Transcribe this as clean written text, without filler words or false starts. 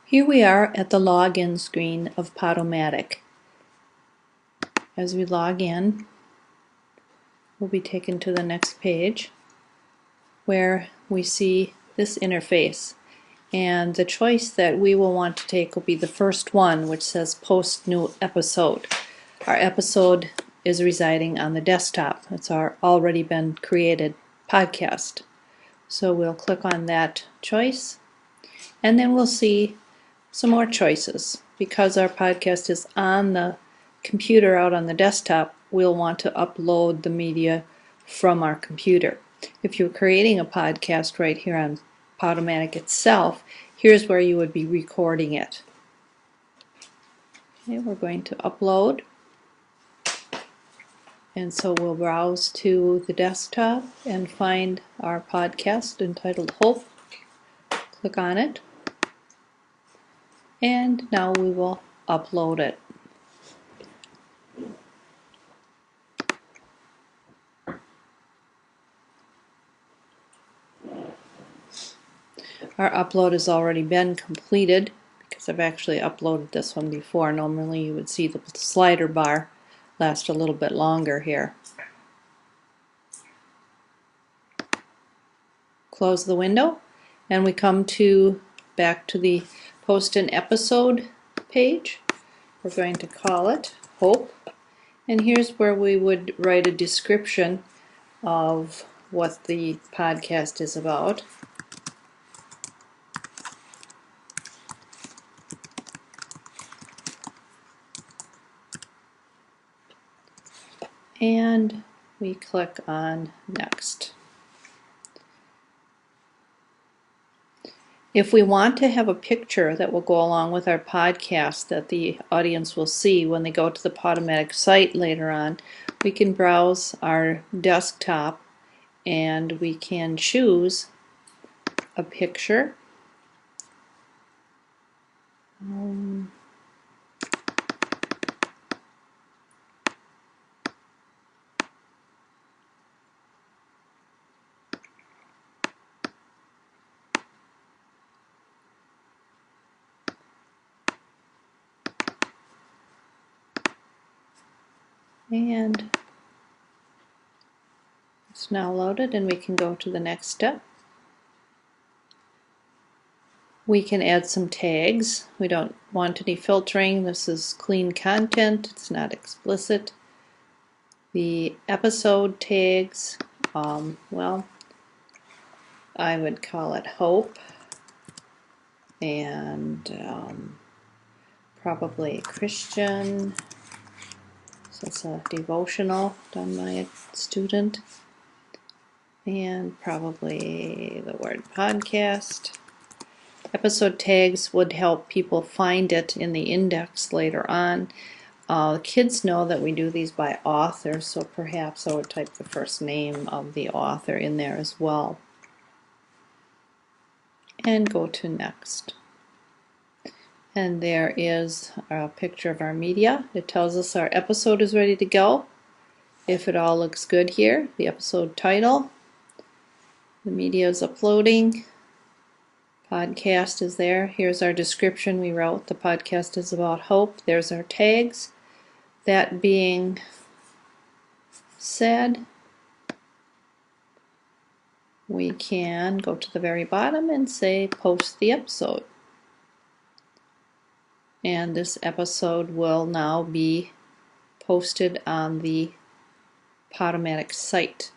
Here we are at the login screen of Podomatic. As we log in, we'll be taken to the next page where we see this interface. And the choice that we will want to take will be the first one, which says Post New Episode. Our episode is residing on the desktop. It's our already been created podcast. So we'll click on that choice, and then we'll see some more choices. Because our podcast is on the computer out on the desktop, we'll want to upload the media from our computer. If you're creating a podcast right here on Podomatic itself, here's where you would be recording it. Okay, we're going to upload. And so we'll browse to the desktop and find our podcast entitled Hope. Click on it. And now we will upload it. Our upload has already been completed because I've actually uploaded this one before. Normally you would see the slider bar last a little bit longer here. Close the window and we come back to the Post an Episode page. We're going to call it Hope, and here's where we would write a description of what the podcast is about. And we click on Next. If we want to have a picture that will go along with our podcast that the audience will see when they go to the Podomatic site later on, we can browse our desktop and we can choose a picture. And it's now loaded and we can go to the next step. We can add some tags. We don't want any filtering. This is clean content. It's not explicit. The episode tags, well, I would call it Hope and probably Christian. So it's a devotional done by a student. And probably the word podcast. Episode tags would help people find it in the index later on. Kids know that we do these by author, so perhaps I would type the first name of the author in there as well. And go to Next. And there is a picture of our media. It tells us our episode is ready to go. If it all looks good here, the episode title, the media is uploading, podcast is there. Here's our description we wrote. The podcast is about hope. There's our tags. That being said, we can go to the very bottom and say post the episode. And this episode will now be posted on the Podomatic site.